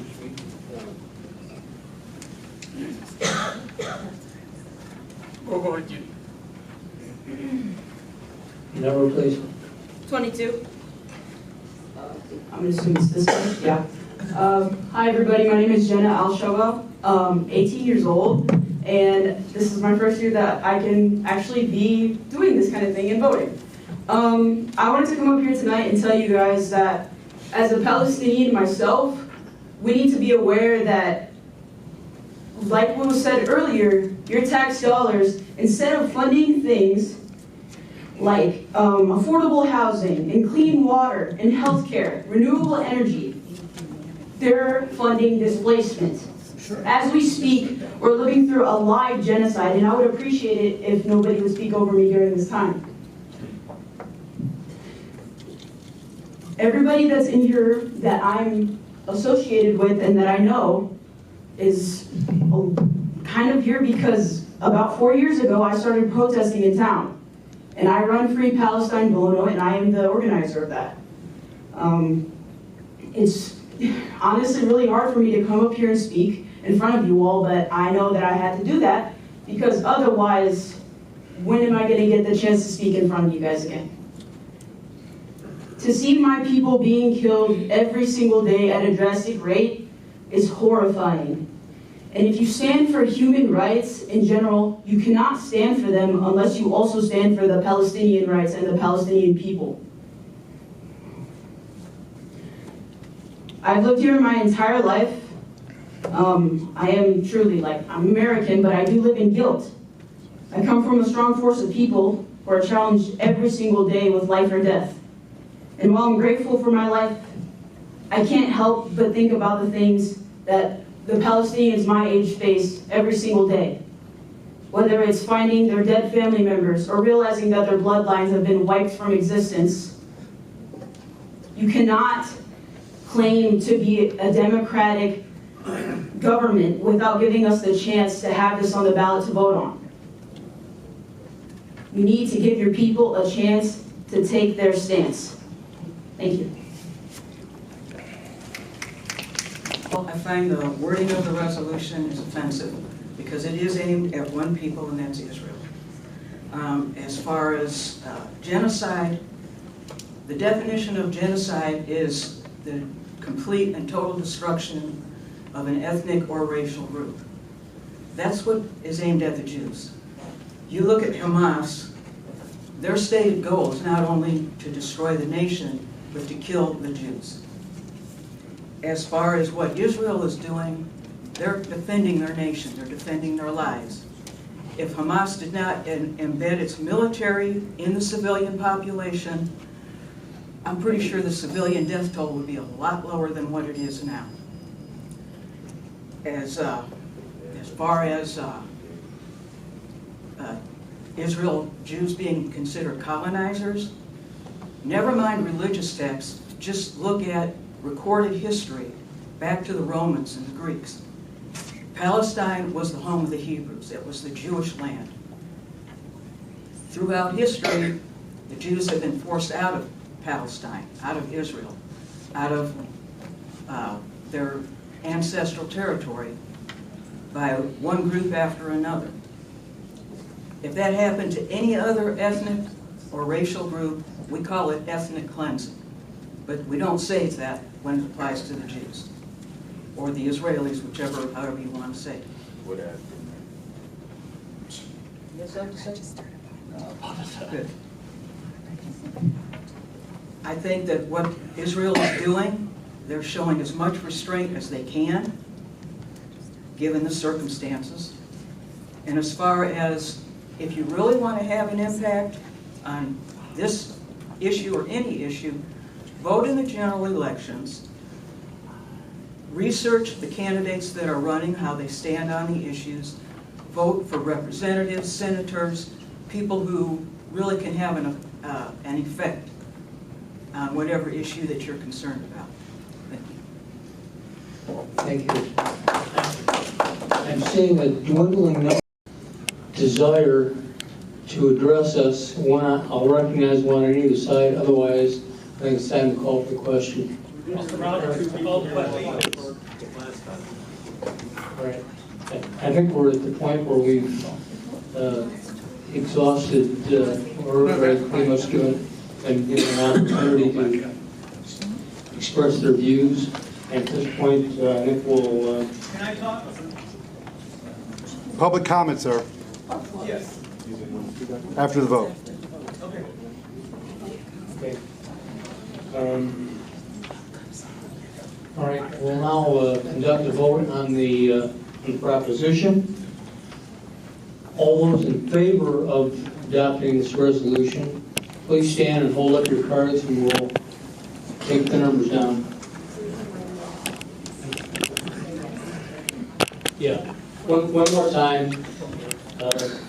Number, please. 22. I'm assuming it's this one. Yeah. Hi, everybody. My name is Jenna Al-Shoba. 18 years old, and this is my first year that I can actually be doing this kind of thing and voting. I wanted to come up here tonight and tell you guys that as a Palestinian myself, we need to be aware that, like what was said earlier, your tax dollars, instead of funding things like affordable housing and clean water and healthcare, renewable energy, they're funding displacement. As we speak, we're living through a live genocide, and I would appreciate it if nobody would speak over me during this time. Everybody that's in here that I'm associated with and that I know is kind of here because about 4 years ago I started protesting in town. And I run Free Palestine Bono, and I am the organizer of that. It's honestly really hard for me to come up here and speak in front of you all, but I know that I had to do that because otherwise, when am I going to get the chance to speak in front of you guys again? To see my people being killed every single day at a drastic rate is horrifying. And if you stand for human rights in general, you cannot stand for them unless you also stand for the Palestinian rights and the Palestinian people. I've lived here my entire life. I am truly, I'm American, but I do live in guilt. I come from a strong force of people who are challenged every single day with life or death. And while I'm grateful for my life, I can't help but think about the things that the Palestinians my age face every single day. Whether it's finding their dead family members or realizing that their bloodlines have been wiped from existence. You cannot claim to be a democratic government without giving us the chance to have this on the ballot to vote on. You need to give your people a chance to take their stance. Thank you. Well, I find the wording of the resolution is offensive because it is aimed at one people, and that's Israel. As far as genocide, the definition of genocide is the complete and total destruction of an ethnic or racial group. That's what is aimed at the Jews. You look at Hamas, their stated goal is not only to destroy the nation, but to kill the Jews. As far as what Israel is doing, they're defending their nation, they're defending their lives. If Hamas did not embed its military in the civilian population, I'm pretty sure the civilian death toll would be a lot lower than what it is now. As far as Israel, Jews being considered colonizers, never mind religious texts, just look at recorded history back to the Romans and the Greeks. Palestine was the home of the Hebrews. It was the Jewish land. Throughout history, the Jews have been forced out of Palestine, out of Israel, out of their ancestral territory by one group after another. If that happened to any other ethnic or racial group, we call it ethnic cleansing. But we don't say that when it applies to the Jews or the Israelis, however you want to say it. Yes, I Good. I think that what Israel is doing, they're showing as much restraint as they can, given the circumstances. And as far as if you really want to have an impact on this issue or any issue, vote in the general elections, research the candidates that are running, how they stand on the issues, vote for representatives, senators, people who really can have an effect on whatever issue that you're concerned about. Thank you. Thank you. I'm seeing a dwindling desire to address us. I'll recognize one on either side, otherwise I think it's time to call for the question. Mr. Brown, call the question. Right. I think we're at the point where we've exhausted, or pretty much given an opportunity to express their views. And at this point, I think we'll... Can I talk? Public comment, sir. Yes. After the vote. Okay. Okay. All right, we'll now conduct a vote on the proposition. All those in favor of adopting this resolution, please stand and hold up your cards and we'll take the numbers down. Yeah, one more time.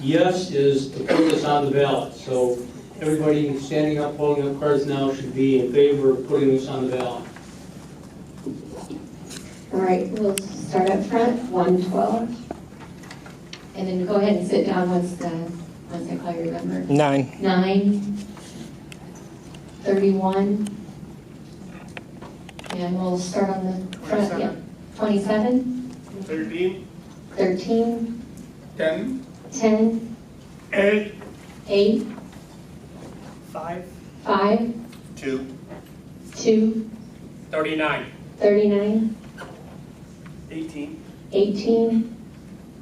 Yes is to put this on the ballot. So everybody standing up, holding up cards now should be in favor of putting this on the ballot. All right, we'll start up front, 112. And then go ahead and sit down once I call your number. 9. 9. 31. And we'll start on the front, yeah. 27. 13. 13. 10. 10. 8. 8. 5. 5. 2. 2. 39. 39. 18. 18.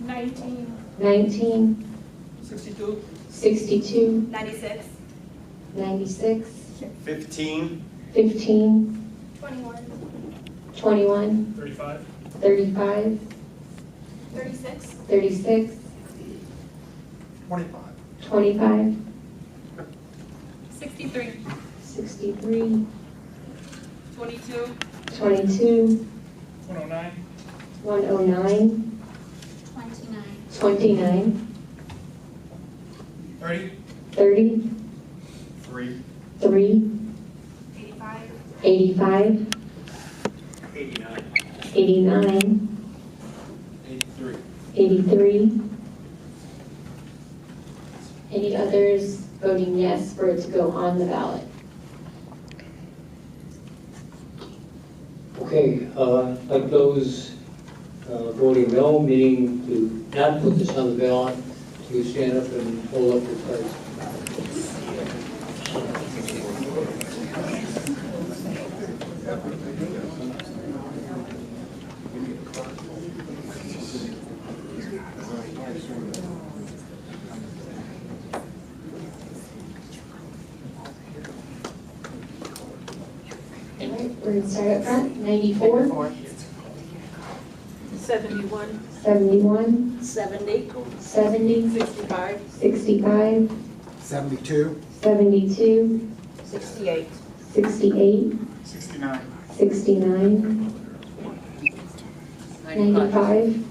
19. 19. 62. 62. 96. 96. 15. 15. 21. 21. 35. 35. 36. 36. 25. 25. 63. 63. 22. 22. 109. 109. 29. 29. 30. 30. 3. 3. 85. 85. 89. 89. 83. Any others voting yes for it to go on the ballot? Okay, like those voting no, meaning to not put this on the ballot, to stand up and hold up your cards. All right, we're going to start up front. 94. 71. 71. 70. 70. 65. 65. 72. 72. 68. 68. 69. 69. 95.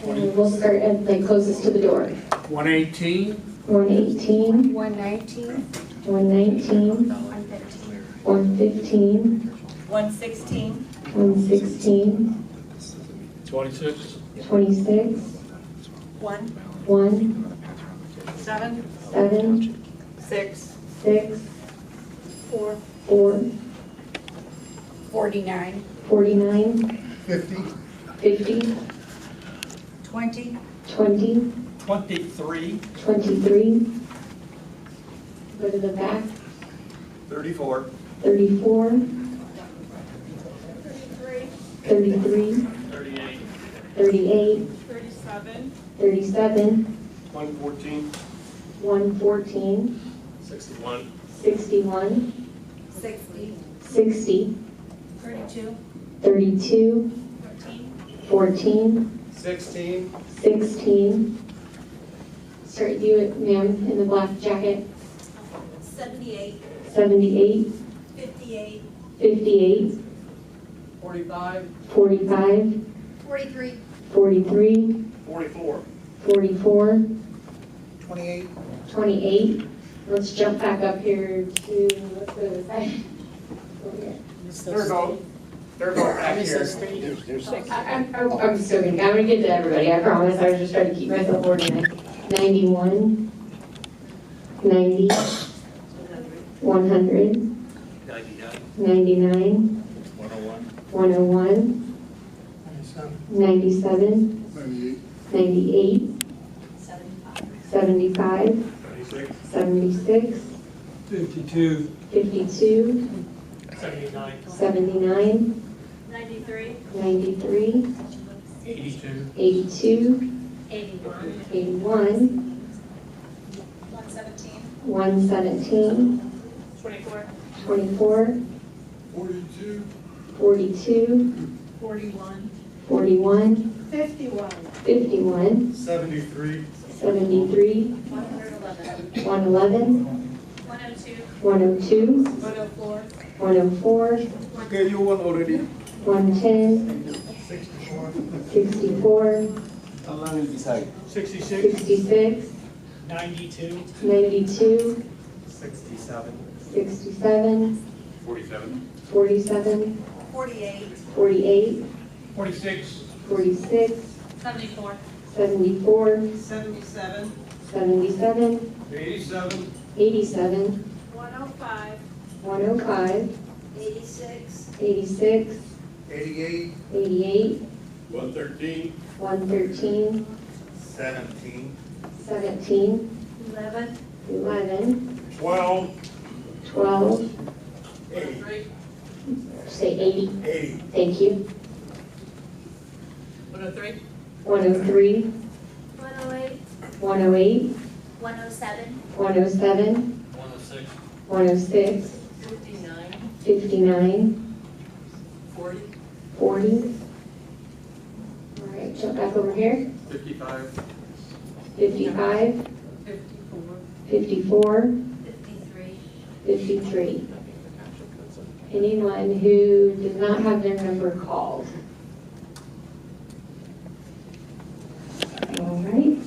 And we'll start at the closest to the door. 118. 118. 119. 119. 115. 116. 116. 26. 26. 1. 1. 7. 7. 6. 6. 4. 4. 49. 49. 50. 50. 20. 20. 23. 23. Go to the back. 34. 34. 33. 38. 38. 37. 37. 114. 114. 61. 61. 60. 60. 32. 32. 14. 16. 16. Start you, ma'am, in the black jacket. 78. 78. 58. 58. 45. 45. 43. 43. 44. 44. 28. 28. Let's jump back up here to, let's go to the side. Over here. They're both. They're both back here. I'm still gonna, I'm gonna get to everybody, I promise. I was just trying to keep myself organized. 91. 90. 100. 99. 101. 97. 98. 75. 76. 52. 52. 79. 79. 93. 93. 82. 82. 81. 81. 117. 117. 24. 24. 42. 42. 41. 41. 51. 51. 73. 73. 111. 111. 102. 102. 104. 104. Okay, you won already. 110. 64. 66. 66. 92. 92. 67. 67. 47. 47. 48. 48. 46. 46. 74. 74. 77. 77. 87. 87. 105. 105. 86. 86. 88. 88. 113. 113. 17. 17. 11. 11. 12. 12. 83. Say 80. 80. Thank you. 103. 103. 108. 108. 107. 107. 106. 106. 59. 59. 40. 40. All right, jump back over here. 55. 55. 54. 54. 53. 53. Anyone who does not have their number called? All right.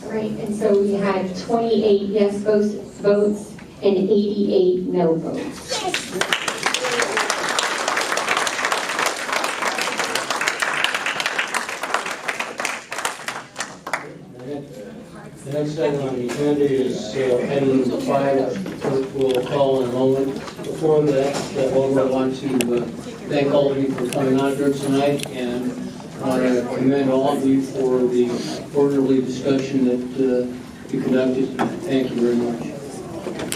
All right, and so we had 28 yes votes and 88 no votes. Next item on the agenda is item number 5, which we'll call in a moment. Before that, however, I want to thank all of you for coming on here tonight, and I want to commend all of you for the orderly discussion that you conducted. Thank you very much.